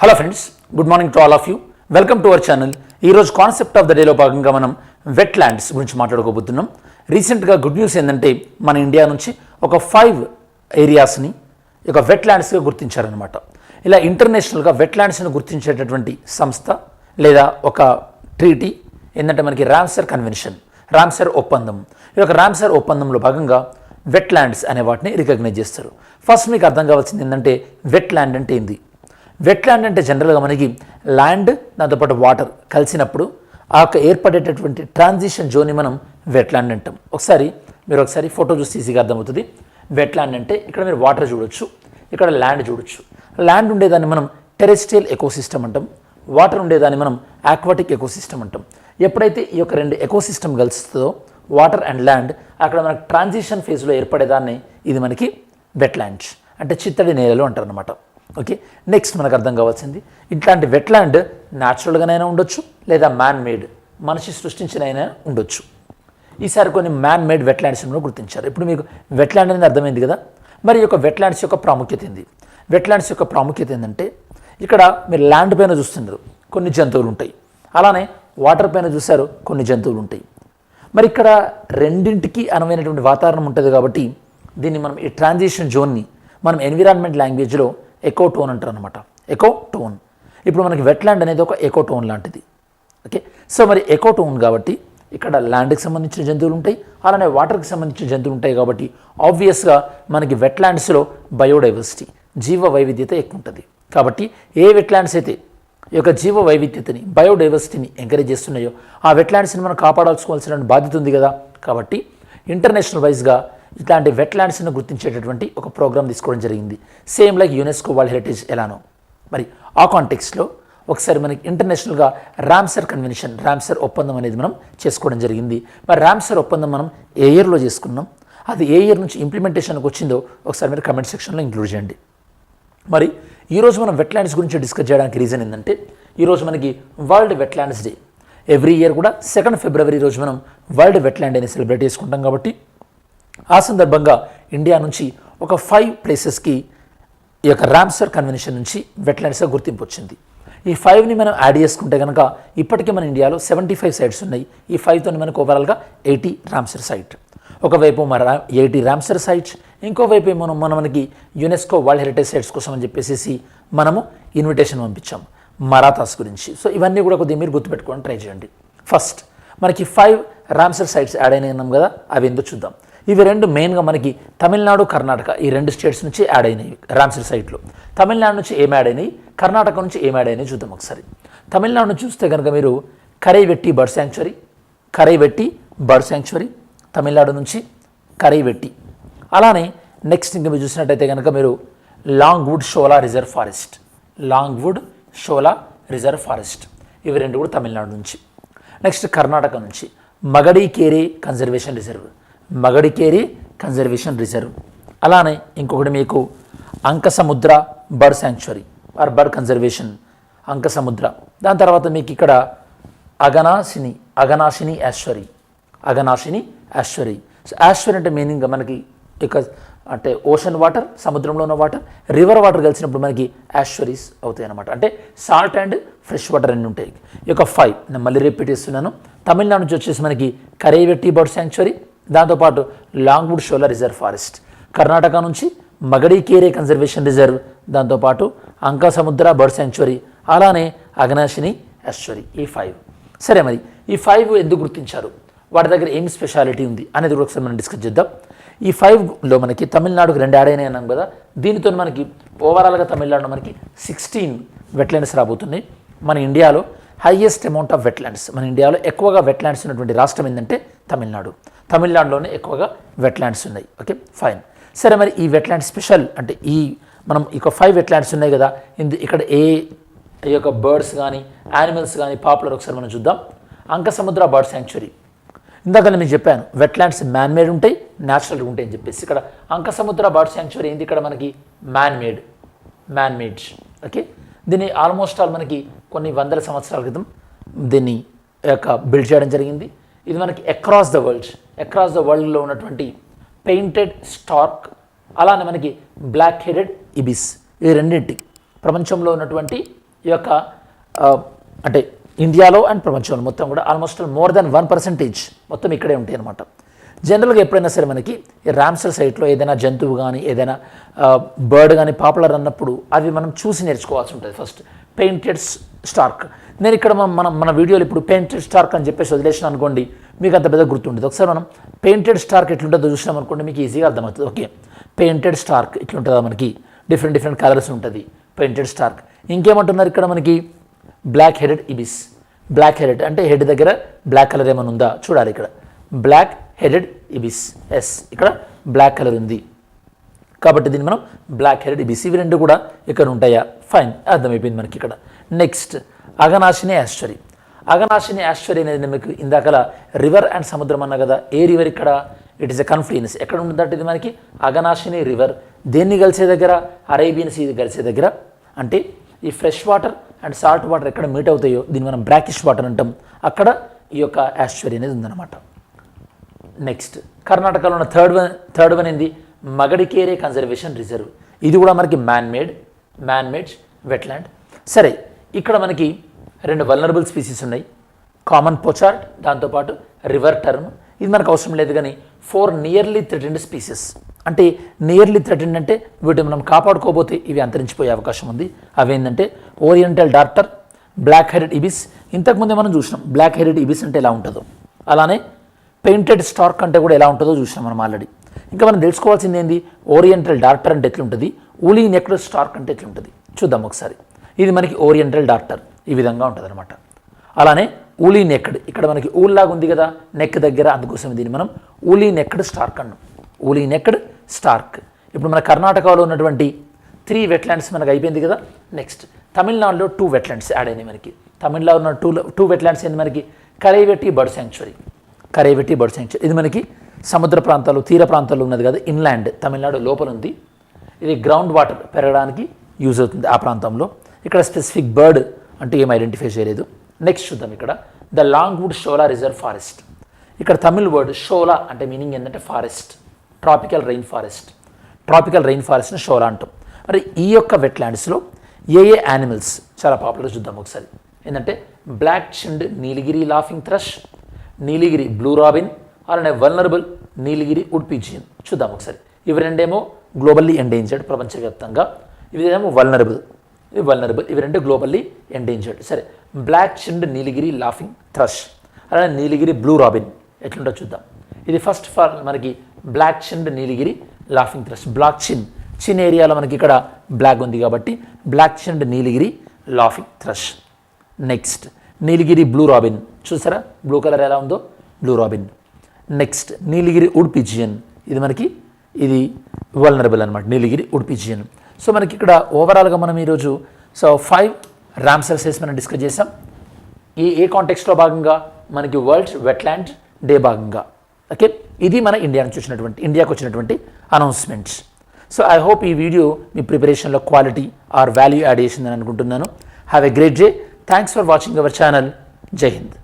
Hello friends, good morning to all of you. Welcome to our channel. ఈరోజు concept of the డేలో భాగంగా మనం wetlands గురించి మాట్లాడుకోబోతున్నాం. రీసెంట్గా గుడ్ న్యూస్ ఏంటంటే మన ఇండియా నుంచి ఒక 5 ఏరియాస్ని ఒక వెట్ ల్యాండ్స్గా గుర్తించారనమాట. ఇలా ఇంటర్నేషనల్గా వెట్ ల్యాండ్స్ని గుర్తించేటటువంటి సంస్థ లేదా ఒక ట్రీటీ ఏంటంటే మనకి రామ్సర్ కన్వెన్షన్, రామ్సర్ ఒప్పందం. ఈ యొక్క రామ్సర్ ఒప్పందంలో భాగంగా వెట్ ల్యాండ్స్ అనే వాటిని రికగ్నైజ్ చేస్తారు. ఫస్ట్ మీకు అర్థం కావాల్సింది ఏంటంటే వెట్ ల్యాండ్ అంటే ఏంది. వెట్ ల్యాండ్ అంటే జనరల్గా మనకి ల్యాండ్ దాంతోపాటు వాటర్ కలిసినప్పుడు ఆ యొక్క ఏర్పడేటటువంటి ట్రాన్సిషన్ జోన్ని మనం వెట్ ల్యాండ్ అంటాం. మీరు ఒకసారి ఫోటో చూసి ఈజీగా అర్థమవుతుంది. వెట్ ల్యాండ్ అంటే ఇక్కడ మీరు వాటర్ చూడొచ్చు, ఇక్కడ ల్యాండ్ చూడొచ్చు. ల్యాండ్ ఉండేదాన్ని మనం టెరెస్ట్రియల్ ఎకోసిస్టమ్ అంటాం, వాటర్ ఉండేదాన్ని మనం ఆక్వాటిక్ ఎకోసిస్టమ్ అంటాం. ఎప్పుడైతే ఈ యొక్క 2 ఎకోసిస్టమ్ కలుస్తుందో వాటర్ అండ్ ల్యాండ్, అక్కడ మనకు ట్రాన్సిషన్ ఫేజ్లో ఏర్పడేదాన్ని ఇది మనకి వెట్ ల్యాండ్స్ అంటే చిత్తడి నేలలు అంటారు అనమాట. ఓకే, నెక్స్ట్ మనకు అర్థం కావాల్సింది ఇట్లాంటి వెట్ ల్యాండ్ న్యాచురల్గానైనా ఉండొచ్చు లేదా మ్యాన్ మేడ్, మనిషి సృష్టించినైనా ఉండొచ్చు. ఈసారి కొన్ని మ్యాన్ మేడ్ వెట్ ల్యాండ్స్ కూడా గుర్తించారు. ఇప్పుడు మీకు వెట్ ల్యాండ్ అనేది అర్థమైంది కదా. మరి ఈ యొక్క వెట్ ల్యాండ్స్ యొక్క ప్రాముఖ్యత ఏంది? వెట్ ల్యాండ్స్ యొక్క ప్రాముఖ్యత ఏంటంటే ఇక్కడ మీరు ల్యాండ్ పైన చూస్తున్నారు కొన్ని జంతువులు ఉంటాయి, అలానే వాటర్ పైన చూశారు కొన్ని జంతువులు ఉంటాయి. మరి ఇక్కడ రెండింటికి అనువైనటువంటి వాతావరణం ఉంటుంది కాబట్టి దీన్ని మనం ఈ ట్రాన్సిషన్ జోన్ని మనం ఎన్విరాన్మెంట్ లాంగ్వేజ్లో ఎకో టోన్ అంటారు అనమాట. Ecotone. ఇప్పుడు మనకి వెట్ ల్యాండ్ అనేది ఒక ఎకో టోన్ లాంటిది. ఓకే, సో మరి ఎకో టోన్ కాబట్టి ఇక్కడ ల్యాండ్కి సంబంధించిన జంతువులు ఉంటాయి, అలానే వాటర్కి సంబంధించిన జంతువులు ఉంటాయి. కాబట్టి ఆబ్వియస్గా మనకి వెట్ ల్యాండ్స్లో బయోడైవర్సిటీ, జీవ వైవిధ్యత ఎక్కువ ఉంటుంది. కాబట్టి ఏ వెట్ ల్యాండ్స్ అయితే ఈ యొక్క జీవ వైవిధ్యతని, బయోడైవర్సిటీని ఎంకరేజ్ చేస్తున్నాయో ఆ వెట్ ల్యాండ్స్ని మనం కాపాడాల్సుకోవాల్సిన బాధ్యత ఉంది కదా. కాబట్టి ఇంటర్నేషనల్ వైజ్గా ఇట్లాంటి వెట్ ల్యాండ్స్ని గుర్తించేటటువంటి ఒక ప్రోగ్రామ్ తీసుకోవడం జరిగింది. Same like UNESCO world heritage ఎలానో. మరి ఆ కాంటెక్స్ట్లో ఒకసారి మనకి ఇంటర్నేషనల్గా రామ్సర్ కన్వెన్షన్, రామ్సర్ ఒప్పందం అనేది మనం చేసుకోవడం జరిగింది. మరి రామ్సర్ ఒప్పందం మనం ఏ ఇయర్లో చేసుకున్నాం, అది ఏ ఇయర్ నుంచి ఇంప్లిమెంటేషన్కి వచ్చిందో ఒకసారి మీరు కమెంట్ సెక్షన్లో ఇంక్లూడ్ చేయండి. మరి ఈరోజు మనం వెట్ ల్యాండ్స్ గురించి డిస్కస్ చేయడానికి రీజన్ ఏంటంటే ఈరోజు మనకి world wetlands day. Every year కూడా 2 ఫిబ్రవరి రోజు మనం వరల్డ్ వెట్ ల్యాండ్ అని సెలబ్రేట్ చేసుకుంటాం. కాబట్టి ఆ సందర్భంగా ఇండియా నుంచి ఒక 5 ప్లేసెస్కి ఈ యొక్క రామ్సర్ కన్వెన్షన్ నుంచి వెట్ ల్యాండ్స్గా గుర్తింపు వచ్చింది. ఈ 5ని మనం యాడ్ చేసుకుంటే కనుక ఇప్పటికే మన ఇండియాలో 75 సైట్స్ ఉన్నాయి. ఈ 5తో మనకు ఓవరాల్గా 80 రామ్సర్ సైట్. ఒకవైపు మన 80 రామ్సర్ సైట్స్, ఇంకోవైపు మనకి యునెస్కో వరల్డ్ హెరిటేజ్ సైట్స్ కోసం అని చెప్పేసి మనము ఇన్విటేషన్ పంపించాం మరాతాస్ గురించి. సో ఇవన్నీ కూడా కొద్దిగా మీరు గుర్తుపెట్టుకోవడానికి ట్రై చేయండి. ఫస్ట్ మనకి 5 రామ్సర్ సైట్స్ యాడ్ అయినాయి కదా, అవి ఎందుకు చూద్దాం. ఇవి 2 మెయిన్గా మనకి తమిళనాడు, కర్ణాటక ఈ 2 స్టేట్స్ నుంచి యాడ్ అయినాయి రామ్సర్ సైట్లో. తమిళనాడు నుంచి ఏం యాడ్ అయినాయి, కర్ణాటక నుంచి ఏం యాడ్ అయినాయి చూద్దాం ఒకసారి. తమిళనాడు నుంచి చూస్తే కనుక మీరు Karaivetti bird sanctuary, Karaivetti bird sanctuary Tamil Nadu నుంచి కరైవెట్టి. అలానే నెక్స్ట్ ఇంకా మీరు చూసినట్టయితే కనుక మీరు Longwood Shola reserve forest, Longwood Shola reserve forest ఇవి 2 కూడా తమిళనాడు నుంచి. నెక్స్ట్ కర్ణాటక నుంచి Magadikere conservation reserve, Magadikere conservation reserve. అలానే ఇంకొకటి మీకు Ankasamudra bird sanctuary or bird conservation Ankasamudra. దాని తర్వాత మీకు ఇక్కడ Aghanashini estuary, Aghanashini estuary. So estuary అంటే మీనింగ్ మనకి ఇక అంటే ఓషన్ వాటర్, సముద్రంలో ఉన్న వాటర్, రివర్ వాటర్ కలిసినప్పుడు మనకి యాశ్వరీస్ అవుతాయి అన్నమాట. అంటే సాల్ట్ అండ్ ఫ్రెష్ వాటర్ అన్నీ ఉంటాయి. ఈ యొక్క 5 నేను మళ్ళీ రిపీట్ చేస్తున్నాను. తమిళనాడు నుంచి వచ్చేసి మనకి కరైవెట్టి బర్డ్ శాంక్చురీ, దాంతోపాటు Longwood Shola reserve forest. Karnataka నుంచి మగడికేరే కన్జర్వేషన్ రిజర్వ్, దాంతోపాటు అంకసముద్ర బర్డ్ శాంక్చురీ, అలానే అగనాశిని యాశ్వరి. ఈ 5 సరే. మరి ఈ 5 ఎందుకు గుర్తించారు, వాటి దగ్గర ఏం స్పెషాలిటీ ఉంది అనేది కూడా ఒకసారి మనం డిస్కస్ చేద్దాం. ఈ 5లో మనకి తమిళనాడుకు 2 యాడ్ అయినాయి అన్నాం కదా. దీనితో మనకి ఓవరాల్గా తమిళనాడులో మనకి 16 వెట్ల్యాండ్స్ రాబోతున్నాయి. మన ఇండియాలో హైయెస్ట్ అమౌంట్ ఆఫ్ వెట్ల్యాండ్స్, మన ఇండియాలో ఎక్కువగా వెట్ల్యాండ్స్ ఉన్నటువంటి రాష్ట్రం ఏంటంటే తమిళనాడు. తమిళనాడులోనే ఎక్కువగా వెట్ల్యాండ్స్ ఉన్నాయి. Okay fine. సరే, మరి ఈ వెట్ల్యాండ్ స్పెషల్ అంటే మనం ఇక 5 వెట్ల్యాండ్స్ ఉన్నాయి కదా, ఇక్కడ ఈ యొక్క బర్డ్స్ కానీ యానిమల్స్ కానీ పాపులర్ ఒకసారి మనం చూద్దాం. అంకసముద్ర బర్డ్ శాంక్చురీ. ఇందాక నేను మీకు చెప్పాను వెట్ల్యాండ్స్ మ్యాన్ మేడ్ ఉంటాయి, న్యాచురల్గా ఉంటాయి అని చెప్పేసి. ఇక్కడ అంకసముద్ర బర్డ్ శాంక్చురీ ఏంది, ఇక్కడ మనకి మ్యాన్ మేడ్. ఓకే, దీన్ని ఆల్మోస్ట్ ఆల్ మనకి కొన్ని వందల సంవత్సరాల క్రితం దీన్ని యొక్క బిల్డ్ చేయడం జరిగింది. ఇది మనకి అక్రాస్ ద వరల్డ్లో ఉన్నటువంటి పెయింటెడ్ స్టార్క్, అలానే మనకి బ్లాక్ హెడెడ్ ఇబిస్, ఈ రెండింటి ప్రపంచంలో ఉన్నటువంటి ఈ యొక్క అంటే ఇండియాలో అండ్ ప్రపంచంలో మొత్తం కూడా ఆల్మోస్ట్ మోర్ దెన్ 1% మొత్తం ఇక్కడే ఉంటాయి అన్నమాట. జనరల్గా ఎప్పుడైనా సరే మనకి ఈ రామ్సర్ సైట్లో ఏదైనా జంతువు కానీ ఏదైనా బర్డ్ కానీ పాపులర్ అన్నప్పుడు అవి మనం చూసి నేర్చుకోవాల్సి ఉంటుంది. ఫస్ట్ పెయింటెడ్ స్టార్క్, నేను ఇక్కడ మన వీడియోలో ఇప్పుడు పెయింటెడ్ స్టార్క్ అని చెప్పేసి వదిలేసిన అనుకోండి, మీకు అంత పెద్ద గుర్తుంటుంది. ఒకసారి మనం పెయింటెడ్ స్టార్క్ ఎట్లుంటుందో చూసినాం అనుకోండి, మీకు ఈజీగా అర్థమవుతుంది. ఓకే, పెయింటెడ్ స్టార్క్ ఇట్లుంటుందా, మనకి డిఫరెంట్ కలర్స్ ఉంటుంది పెయింటెడ్ స్టార్క్. ఇంకేమంటున్నారు ఇక్కడ మనకి black headed ibis. Black headed అంటే హెడ్ దగ్గర బ్లాక్ కలర్ ఏమైనా ఉందా చూడాలి. ఇక్కడ బ్లాక్ హెడెడ్ ఇబిస్, ఎస్ ఇక్కడ బ్లాక్ కలర్ ఉంది కాబట్టి దీన్ని మనం బ్లాక్ హెడెడ్ ఇబిస్. ఇవి రెండు కూడా ఇక్కడ ఉంటాయా, ఫైన్, అర్థమైపోయింది మనకి ఇక్కడ. నెక్స్ట్ అఘనాశిని యాస్టరీ. అఘనాశిని యాస్టరీ అనేది మీకు ఇందాకల రివర్ అండ్ సముద్రం అన్న కదా, ఏ రివర్ ఇక్కడ, ఇట్ ఈస్ ఎ కన్ఫ్లుయెన్స్. ఎక్కడ ఉంటుందంటే ఇది మనకి అఘనాశిని రివర్ దేన్ని కలిసే దగ్గర, అరేబియన్ సీ కలిసే దగ్గర. అంటే ఈ fresh water and salt water ఎక్కడ మీట్ అవుతాయో దీన్ని మనం బ్రాకిష్ వాటర్ అంటాం, అక్కడ ఈ యొక్క యాస్టరీ అనేది ఉందన్నమాట. నెక్స్ట్ కర్ణాటకలో ఉన్న థర్డ్ వన్ ఏంది, మగడికేరే కన్జర్వేషన్ రిజర్వ్. ఇది కూడా మనకి మ్యాన్ మేడ్ వెట్లాండ్. సరే, ఇక్కడ మనకి 2 వల్నరబుల్ స్పీసీస్ ఉన్నాయి, కామన్ పోచార్డ్, దాంతోపాటు రివర్ టర్మ్. ఇది మనకు అవసరం లేదు, కానీ 4 నియర్లీ థ్రెటెండ్ స్పీసెస్. అంటే నియర్లీ థ్రెటెండ్ అంటే వీటిని మనం కాపాడుకోబోతే ఇవి అంతరించిపోయే అవకాశం ఉంది. అవేంటంటే ఓరియంటల్ డార్టర్, బ్లాక్ హెడెడ్ ఇబిస్. ఇంతకుముందే మనం చూసినాం బ్లాక్ హెడెడ్ ఇబిస్ అంటే ఎలా ఉంటుందో, అలానే పెయింటెడ్ స్టార్క్ అంటే కూడా ఎలా ఉంటుందో చూసినాం మనం ఆల్రెడీ. ఇంకా మనం తెలుసుకోవాల్సింది ఏంది, ఓరియంటల్ డార్టర్ అంటే ఎట్లుంటుంది, ఊలీ నెక్డ్ స్టార్క్ అంటే ఎట్లుంటుంది చూద్దాం ఒకసారి. ఇది మనకి ఓరియంటల్ డార్టర్ ఈ విధంగా ఉంటుంది అనమాట. అలానే ఊలీ నెక్డ్, ఇక్కడ మనకి ఊల్లాగా ఉంది కదా నెక్ దగ్గర, అందుకోసం దీన్ని మనం ఊలీ నెక్డ్ స్టార్క్ అన్నాం. Woolly necked stork. ఇప్పుడు మన కర్ణాటకలో ఉన్నటువంటి 3 వెట్లాండ్స్ మనకు అయిపోయింది కదా. నెక్స్ట్ తమిళనాడులో 2 వెట్లాండ్స్ యాడ్ అయినాయి మనకి. తమిళనాడులో ఉన్న 2 వెట్లాండ్స్ ఏంది మనకి, కరైవెట్టి బర్డ్ శాంక్చురీ. ఇది మనకి సముద్ర ప్రాంతాలు, తీర ప్రాంతాల్లో ఉన్నది కదా, ఇన్లాండ్ తమిళనాడు లోపల ఉంది. ఇది గ్రౌండ్ వాటర్ పెరగడానికి యూజ్ అవుతుంది ఆ ప్రాంతంలో. ఇక్కడ స్పెసిఫిక్ బర్డ్ అంటూ ఏం ఐడెంటిఫై చేయలేదు. నెక్స్ట్ చూద్దాం ఇక్కడ the Longwood Shola reserve forest. ఇక్కడ తమిళ్ వర్డ్ షోలా అంటే మీనింగ్ ఏంటంటే ఫారెస్ట్, ట్రాపికల్ రెయిన్ ఫారెస్ట్ని షోలా అంటాం. మరి ఈ యొక్క వెట్లాండ్స్లో ఏ యానిమల్స్ చాలా పాపులర్ చూద్దాం ఒకసారి. ఏంటంటే black chinned Nilgiri laughing thrush, నీలగిరి బ్లూ రాబిన్, అలానే వల్నరబుల్ నీలగిరి వుడ్ పిజియన్. చూద్దాం ఒకసారి. ఇవి రెండేమో గ్లోబల్లీ ఎండేంజర్డ్ ప్రపంచవ్యాప్తంగా, ఇదేమో వల్నరబుల్. ఇవి రెండు గ్లోబల్లీ ఎండేంజర్డ్. సరే, black chinned Nilgiri laughing thrush, అలానే నీలగిరి బ్లూ రాబిన్ ఎట్లుంటో చూద్దాం. ఇది ఫస్ట్ ఆఫ్ ఆల్ మనకి black chinned Nilgiri laughing thrush. Black chin ఏరియాలో మనకి ఇక్కడ బ్లాక్ ఉంది కాబట్టి black chinned Nilgiri laughing thrush. Next Nilgiri blue robin, చూసారా బ్లూ కలర్ ఎలా ఉందో, blue robin. Next Nilgiri wood pigeon, ఇది వల్నరబుల్ అనమాట, నీలగిరి వుడ్ పిజియన్. సో మనకి ఇక్కడ ఓవరాల్గా మనం ఈరోజు 5 రామ్సర్ సైట్స్ మనం డిస్కస్ చేసాం. ఏ కాంటెక్స్ట్లో భాగంగా మనకి వరల్డ్ వెట్లాండ్ డే భాగంగా. ఓకే, ఇది మన ఇండియాకు వచ్చినటువంటి అనౌన్స్మెంట్స్. సో ఐ హోప్ ఈ వీడియో మీ ప్రిపరేషన్లో క్వాలిటీ ఆర్ వాల్యూ యాడ్ చేసిందని అనుకుంటున్నాను. Have a great day. Thanks for watching our channel. Jai Hind.